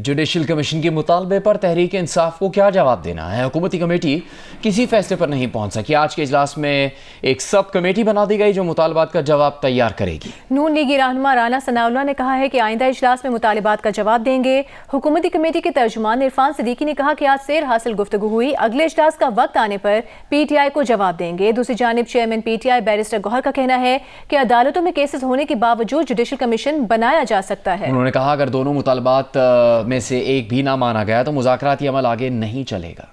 Judicial commission के मुतालबे पर तहरीक इंसाफ को क्या जवाब देना है? हुकूमती कमेटी किसी फैसले पर नहीं पहुंच सकी। आज के इजलास में एक सब कमेटी बना दी गई जो मुतालबात का जवाब तैयार करेगी। नून लीगी रहनुमा राना सनाउल्लाह ने कहा है कि आइंदा इजलास में मुतालबात का जवाब देंगे। हुकूमती कमेटी के तर्जुमान इरफान सिद्दीकी ने कहा कि आज सेर हासिल गुफ्तगू हुई, अगले इजलास का वक्त आने पर PTI को जवाब देंगे। दूसरी जानिब चेयरमैन PTI बैरिस्टर गौहर का कहना है कि अदालतों में केसेस होने के बावजूद जुडिशल कमीशन बनाया जा सकता है। उन्होंने कहा अगर दोनों मुतालबात में से एक भी ना माना गया तो मुज़ाकराती अमल आगे नहीं चलेगा।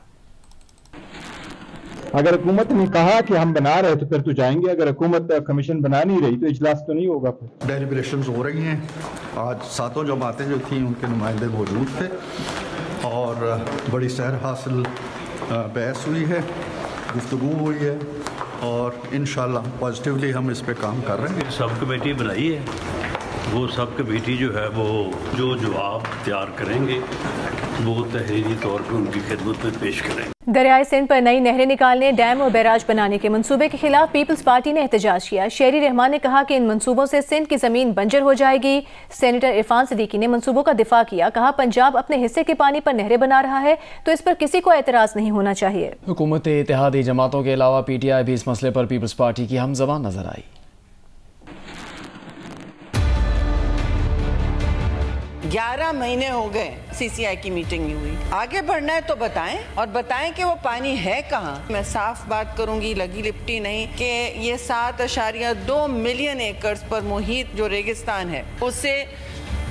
अगर हुकूमत ने कहा कि हम बना रहे तो फिर तो जाएंगे, अगर हुकूमत कमीशन बना नहीं रही तो इजलास तो नहीं होगा। डेलिब्रेशंस हो रही हैं। आज सातों जमातें जो थीं उनके नुमाइंदे मौजूद थे और बड़ी सैर हासिल बहस हुई है, गुफ्तगू हुई है और इंशाअल्लाह पॉजिटिवली हम इस पे काम कर रहे हैं। सब कमेटी बनाई है, वो सब कमेटी जो है वो जो जवाब तैयार करेंगे वो तहरीरी तौर पर उनकी खिदमत में पेश करेंगे। दरियाए सिंध पर नई नहरें निकालने, डैम और बैराज बनाने के मंसूबे के खिलाफ पीपल्स पार्टी ने एहतजाज किया। शेरी रहमान ने कहा कि इन मंसूबों से सिंध की जमीन बंजर हो जाएगी। सेनेटर इरफान सिद्दीकी ने मंसूबों का दिफा किया, कहा पंजाब अपने हिस्से के पानी पर नहरें बना रहा है तो इस पर किसी को एतराज नहीं होना चाहिए। हुकूमत इत्तेहादी जमातों के अलावा PTI भी इस मसले पर पीपल्स पार्टी की हमज़बान नजर आई। 11 महीने हो गए CCI की मीटिंग नहीं हुई। आगे बढ़ना है तो बताएं और बताएं कि वो पानी है कहाँ। मैं साफ बात करूंगी, लगी लिपटी नहीं, कि ये 7.2 मिलियन एकड़ पर मुहित जो रेगिस्तान है उसे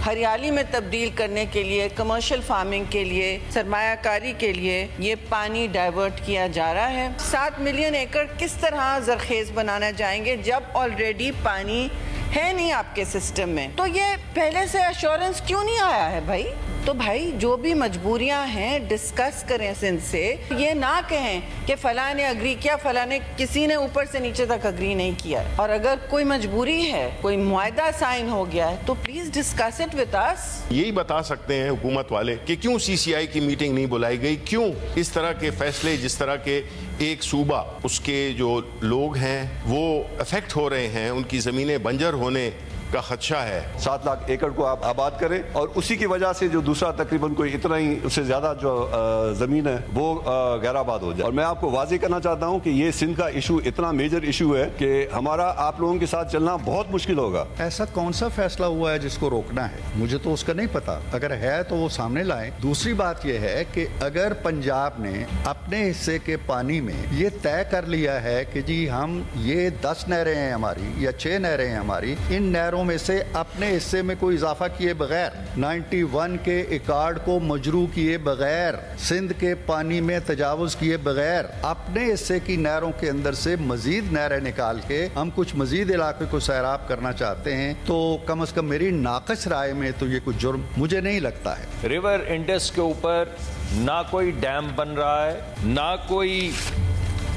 हरियाली में तब्दील करने के लिए, कमर्शियल फार्मिंग के लिए, सरमायाकारी के लिए ये पानी डाइवर्ट किया जा रहा है। 7 मिलियन एकड़ किस तरह जरखेज बनाना चाहेंगे जब ऑलरेडी पानी है नहीं आपके सिस्टम में? तो ये पहले से एश्योरेंस क्यों नहीं आया है भाई? तो भाई जो भी मजबूरियां हैं डिस्कस करें सिंध से, ये ना कहें कि फलां ने अग्री किया, फलां ने, किसी ने ऊपर से नीचे तक अग्री नहीं किया। और अगर कोई मजबूरी है, कोई मुआहदा साइन हो गया है तो please discuss it with us. यही बता सकते हैं हुकूमत वाले कि क्यों CCI की मीटिंग नहीं बुलाई गई, क्यों इस तरह के फैसले, जिस तरह के एक सूबा उसके जो लोग हैं वो अफेक्ट हो रहे हैं, उनकी ज़मीनें बंजर होने का खदशा है। 7 लाख एकड़ को आप आबाद करें और उसी की वजह से जो दूसरा तकरीबन कोई इतना ही उससे ज्यादा जो जमीन है वो गैर आबाद हो जाए। और मैं आपको वाज़ेह करना चाहता हूं कि ये सिंध का इशू इतना मेजर इशू है कि हमारा आप लोगों के साथ चलना बहुत मुश्किल होगा। ऐसा कौन सा फैसला हुआ है जिसको रोकना है? मुझे तो उसका नहीं पता, अगर है तो वो सामने लाएं। दूसरी बात यह है कि अगर पंजाब ने अपने हिस्से के पानी में ये तय कर लिया है कि जी हम ये 10 नहरें हैं हमारी या 6 नहरें हैं हमारी, इन नहरों में से अपने हिस्से में कोई इजाफा किए बगैर, 91 के इकार्ड को मजरू किए बगैर, सिंध के पानी में तजावुज किए बगैर, अपने हिस्से की नहरों के अंदर से मजीद नहरें निकाल के हम कुछ मजीद इलाके को सैराब करना चाहते हैं, तो कम से कम मेरी नाकस राय में तो ये कुछ जुर्म मुझे नहीं लगता है। रिवर इंडस के ऊपर ना कोई डैम बन रहा है, ना कोई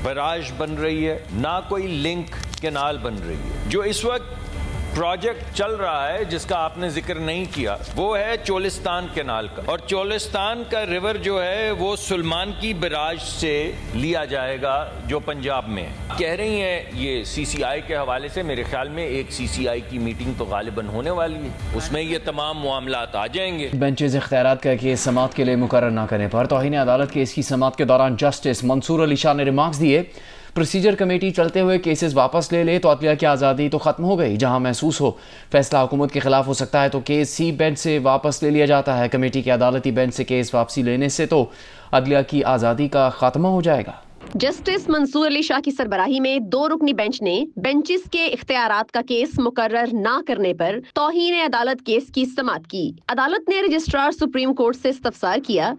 बैराज बन रही है, ना कोई लिंक कैनाल बन रही है। जो इस वक्त प्रोजेक्ट चल रहा है जिसका आपने जिक्र नहीं किया वो है चोलिस्तान कैनाल का, और चोलिस्तान का रिवर जो है वो सुलमान की बैराज से लिया जाएगा जो पंजाब में है। कह रही हैं ये CCI के हवाले से, मेरे ख्याल में एक CCI की मीटिंग तो गालिबन होने वाली है, उसमें ये तमाम मामलात आ जाएंगे। बेंचेज इख्तियारात का केस समाअत के लिए मुकर्रर न करने पर तौहीन अदालत केस की समाअत के दौरान जस्टिस मंसूर अली शाह ने रिमार्क्स दिए, प्रोसीजर कमेटी चलते हुए केसेस वापस ले ले तो अदलिया की आज़ादी तो ख़त्म हो गई। जहां महसूस हो फैसला हुकूमत के खिलाफ हो सकता है तो केस C बेंच से वापस ले लिया जाता है। कमेटी के अदालती बेंच से केस वापसी लेने से तो अदलिया की आज़ादी का खात्मा हो जाएगा। जस्टिस मंसूर अली शाह की सरबराही में 2 रुकनी बेंच ने बेंचेस के इख्तियारात का केस मुकर्रर ना करने पर तौहीन अदालत केस की समाअत की। अदालत ने रजिस्ट्रार सुप्रीम कोर्ट से इस्तफसार किया,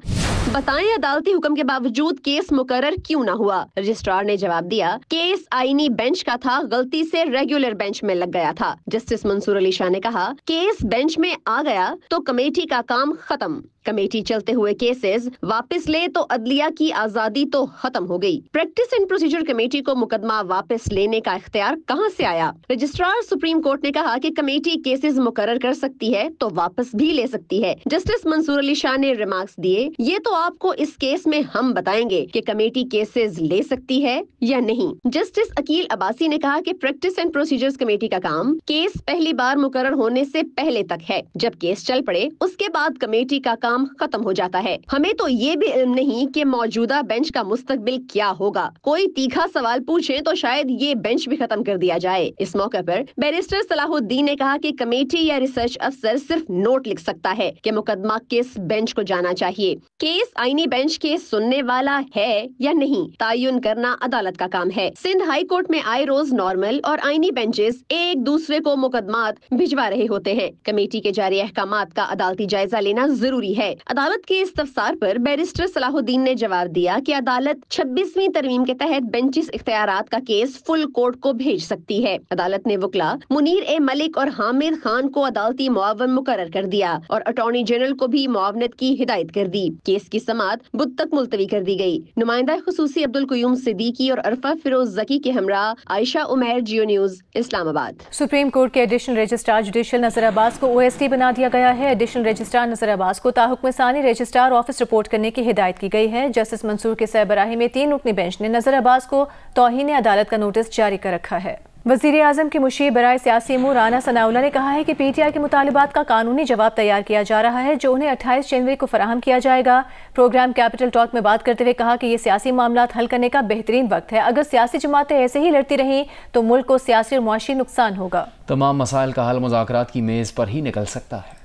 बताएं अदालती हुक्म के बावजूद केस मुकर्रर क्यों ना हुआ। रजिस्ट्रार ने जवाब दिया, केस आईनी बेंच का था, गलती से रेगुलर बेंच में लग गया था। जस्टिस मंसूर अली शाह ने कहा, केस बेंच में आ गया तो कमेटी का काम खत्म। कमेटी चलते हुए केसेस वापस ले तो अदलिया की आजादी तो खत्म हो गई। प्रैक्टिस एंड प्रोसीजर कमेटी को मुकदमा वापस लेने का इख्तियार कहां से आया? रजिस्ट्रार सुप्रीम कोर्ट ने कहा कि कमेटी केसेस मुकर्रर कर सकती है तो वापस भी ले सकती है। जस्टिस मंसूर अली शाह ने रिमार्क्स दिए, ये तो तो आपको इस केस में हम बताएंगे कि कमेटी केसेस ले सकती है या नहीं। जस्टिस अकील अब्बासी ने कहा कि प्रैक्टिस एंड प्रोसीजर्स कमेटी का काम केस पहली बार मुकर्रर होने से पहले तक है। जब केस चल पड़े उसके बाद कमेटी का काम खत्म हो जाता है। हमें तो ये भी इल्म नहीं कि मौजूदा बेंच का मुस्तकबिल क्या होगा। कोई तीखा सवाल पूछे तो शायद ये बेंच भी खत्म कर दिया जाए। इस मौके पर बैरिस्टर सलाहुद्दीन ने कहा कि कमेटी या रिसर्च अफसर सिर्फ नोट लिख सकता है कि मुकदमा किस बेंच को जाना चाहिए। केस आईनी बेंच के सुनने वाला है या नहीं तायुन करना अदालत का काम है। सिंध हाई कोर्ट में आए रोज नॉर्मल और आईनी बेंचेस एक दूसरे को मुकदमात भिजवा रहे होते हैं। कमेटी के जारी अहकामात का अदालती जायजा लेना जरूरी है। अदालत के इस्तफसार पर बैरिस्टर सलाहुद्दीन ने जवाब दिया कि अदालत 26वीं तरमीम के तहत बेंचिस इख्तियारात का केस फुल कोर्ट को भेज सकती है। अदालत ने वकला मुनीर ए मलिक और हामिद खान को अदालती मुआवन मुकर्रर कर दिया और अटॉर्नी जनरल को भी मुआवनत की हिदायत कर दी। केस की समाअत बुध तक मुलतवी कर दी गई। नुमाइंदा खुसूसी अब्दुल कुयूम सिद्दीकी और अरफा फिरोज जकी के हमरा आयशा उमैर, जियो न्यूज, इस्लामाबाद। सुप्रीम कोर्ट के एडिशनल रजिस्ट्रार जुडिशल नजर अब्बास को OSD बना दिया गया है। एडिशनल रजिस्ट्रार नजर अब्बास को ताहुक्म सानी रजिस्ट्रार ऑफिस रिपोर्ट करने की हिदायत की गई है। जस्टिस मंसूर के सरबराही में 3 रुकनी बेंच ने नजर अब्बास को तौहीन अदालत का नोटिस जारी कर रखा है। वज़ीर आज़म के मुशीर बराए सियासी अमूर राना सनाउल्लाह ने कहा है कि PTI के मुतालिबात का कानूनी जवाब तैयार किया जा रहा है जो उन्हें 28 जनवरी को फराहम किया जाएगा। प्रोग्राम कैपिटल टॉक में बात करते हुए कहा कि ये सियासी मामलात हल करने का बेहतरीन वक्त है। अगर सियासी जमातें ऐसे ही लड़ती रहीं तो मुल्क को सियासी और मुआशी नुकसान होगा। तमाम मसाइल का हल मुज़ाकरात की मेज़ पर ही निकल सकता है।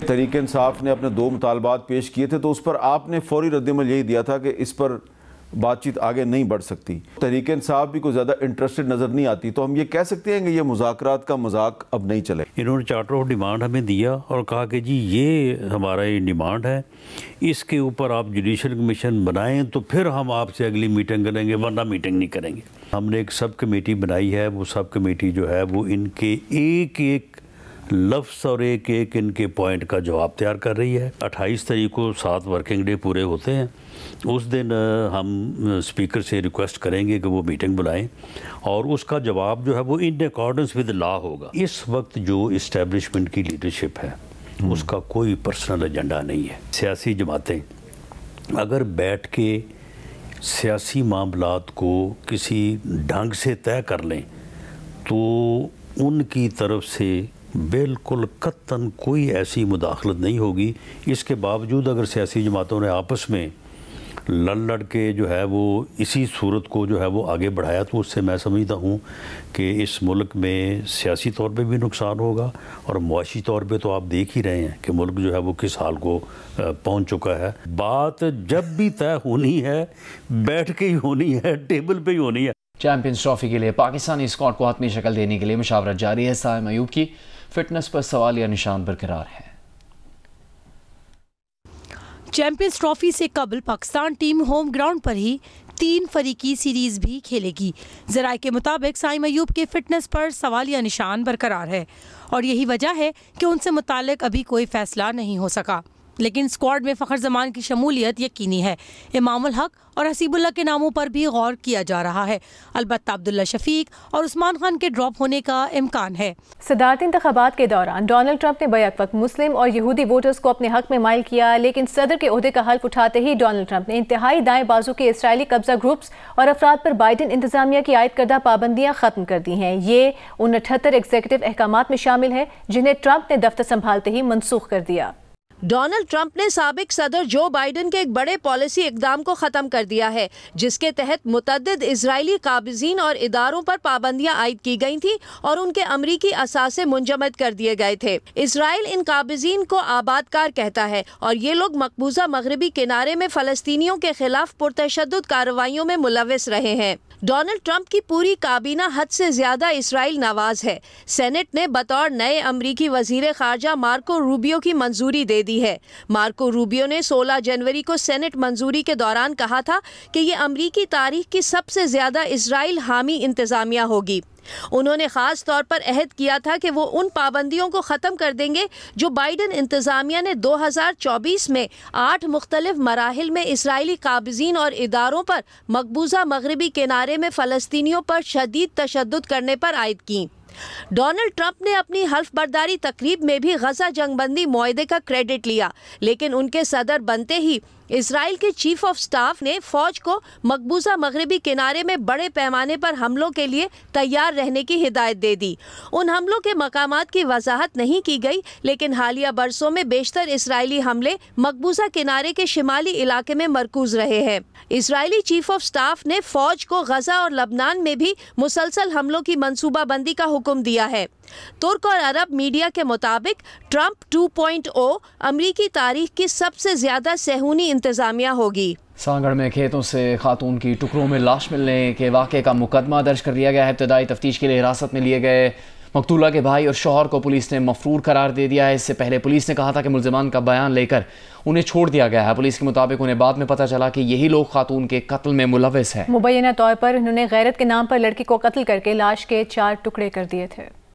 तहरीक इंसाफ ने अपने 2 मुतालबात पेश किए थे तो उस पर आपने फौरी रद्दअमल यही दिया था कि इस पर बातचीत आगे नहीं बढ़ सकती। तहरीक इंसाफ भी कोई ज़्यादा इंटरेस्टेड नज़र नहीं आती, तो हम ये कह सकते हैं कि ये मुज़ाकरात का मजाक अब नहीं चले। इन्होंने चार्टर ऑफ डिमांड हमें दिया और कहा कि जी ये हमारा ये डिमांड है, इसके ऊपर आप जुडिशल कमीशन बनाएं तो फिर हम आपसे अगली मीटिंग करेंगे, वरना मीटिंग नहीं करेंगे। हमने एक सब कमेटी बनाई है, वो सब कमेटी जो है वो इनके एक एक लफ्ज़ और एक एक इनके पॉइंट का जवाब तैयार कर रही है। 28 तारीख को 7 वर्किंग डे पूरे होते हैं। उस दिन हम स्पीकर से रिक्वेस्ट करेंगे कि वो मीटिंग बुलाएं और उसका जवाब जो है वो इन अकॉर्डेंस विद लॉ होगा। इस वक्त जो इस्टेब्लिशमेंट की लीडरशिप है उसका कोई पर्सनल एजेंडा नहीं है। सियासी जमातें अगर बैठ के सियासी मामलात को किसी ढंग से तय कर लें तो उनकी तरफ से बिल्कुल कतन कोई ऐसी मुदाखलत नहीं होगी। इसके बावजूद अगर सियासी जमातों ने आपस में लड़ के जो है वो इसी सूरत को जो है वो आगे बढ़ाया तो उससे मैं समझता हूँ कि इस मुल्क में सियासी तौर पे भी नुकसान होगा और मुआशी तौर पे तो आप देख ही रहे हैं कि मुल्क जो है वो किस हाल को पहुँच चुका है। बात जब भी तय होनी है बैठ के ही होनी है, टेबल पे ही होनी है। चैंपियंस ट्रॉफी के लिए पाकिस्तानी स्क्वाड को हाथमी शक्ल देने के लिए मुशावरत जारी है। साइम अयूब की फिटनेस पर सवालिया निशान बरकरार है। चैंपियंस ट्रॉफी से कबल पाकिस्तान टीम होम ग्राउंड पर ही 3 फरीकी सीरीज भी खेलेगी। ज़राए के मुताबिक साइम अयूब के फिटनेस पर सवालिया निशान बरकरार है और यही वजह है कि उनसे मुतालिक अभी कोई फैसला नहीं हो सका। लेकिन स्क्वाड में फ़खर जमान की शमूलियत यकीनी है। इमामुल हक और हसीबुल्लाह के नामों पर भी गौर किया जा रहा है। अलबत्ता अब्दुल्ला शफीक और उस्मान खान के ड्रॉप होने का इम्कान है। सदारती इंतखाबात के दौरान डोनाल्ड ट्रंप ने बैक वक्त मुस्लिम और यहूदी वोटर्स को अपने हक में माइल किया, लेकिन सदर के ओहदे का हल्फ उठाते ही डोनाल्ड ट्रंप ने इंतहाई दाएं बाजू के इसराइली कब्जा ग्रुप्स और अफराद पर बाइडन इंतजामिया की आयद करदा पाबंदियां खत्म कर दी हैं। ये उन 78 एग्जीक्यूटिव अहकामात में शामिल है जिन्हें ट्रंप ने दफ्तर संभालते ही मनसूख कर दिया। डोनाल्ड ट्रंप ने साबिक सदर जो बाइडन के एक बड़े पॉलिसी इकदाम को ख़त्म कर दिया है जिसके तहत मुतअद्दिद इजरायली काबिज़ीन और इदारों पर पाबंदियां आयद की गई थी और उनके अमरीकी असासे मुंजमद कर दिए गए थे। इसराइल इन काबिज़ीन को आबादकार कहता है और ये लोग मकबूजा मगरबी किनारे में फ़लस्तीनियों के खिलाफ पुरतशद्दुद कार्रवाइयों में मुलव्वस रहे हैं। डोनाल्ड ट्रंप की पूरी काबीना हद से ज्यादा इसराइल नवाज है। सेनेट ने बतौर नए अमरीकी वजीर खारजा मार्को रूबियो की मंजूरी दे दी है। मार्को रूबियो ने 16 जनवरी को सेनेट मंजूरी के दौरान कहा था कि ये अमरीकी तारीख की सबसे ज्यादा इसराइल हामी इंतजामिया होगी। उन्होंने खास तौर पर अहद किया था कि वो उन पाबंदियों को ख़त्म कर देंगे जो बाइडन इंतज़ामिया ने 2024 में 8 मुख्तलिफ मराहिल में इसराइली काबिज़ीन और इदारों पर मकबूजा मगरबी किनारे में फ़लस्तीनियों पर शदीद तशद्दुद करने पर आयद की। डोनाल्ड ट्रंप ने अपनी हल्फ बर्दारी तकरीब में भी गजा जंग बंदी मुआहदे का क्रेडिट लिया, लेकिन उनके सदर बनते ही इजराइल के चीफ ऑफ स्टाफ ने फौज को मकबूजा मगरबी किनारे में बड़े पैमाने पर हमलों के लिए तैयार रहने की हिदायत दे दी। उन हमलों के मकामात की वजाहत नहीं की गई, लेकिन हालिया बरसों में बेशतर इजरायली हमले मकबूजा किनारे के शिमाली इलाके में मरकूज रहे हैं। इजरायली चीफ ऑफ स्टाफ ने फौज को गजा और लबनान में भी मुसलसल हमलों की मंसूबाबंदी का हुक्म दिया है। तुर्क और अरब मीडिया के मुताबिक ट्रंप 2.0 अमरीकी तारीख की सबसे ज्यादा सेहूनी इंतजामिया होगी। सांगड़ में खेतों से खातून की टुकड़ों में लाश मिलने के वाक़े का मुकदमा दर्ज कर दिया गया है। इब्तदाई तफ्तीश के लिए हिरासत में लिए गए मकतूला के भाई और शौहर को पुलिस ने मफरूर करार दे दिया है। इससे पहले पुलिस ने कहा था कि मुल्ज़िमान का बयान लेकर उन्हें छोड़ दिया गया है। पुलिस के मुताबिक उन्हें बाद में पता चला कि यही लोग खातून के कत्ल में मुलविस हैं। मुबैना तौर पर उन्होंने गैरत के नाम पर लड़की को कत्ल करके लाश के 4 टुकड़े कर दिए थे।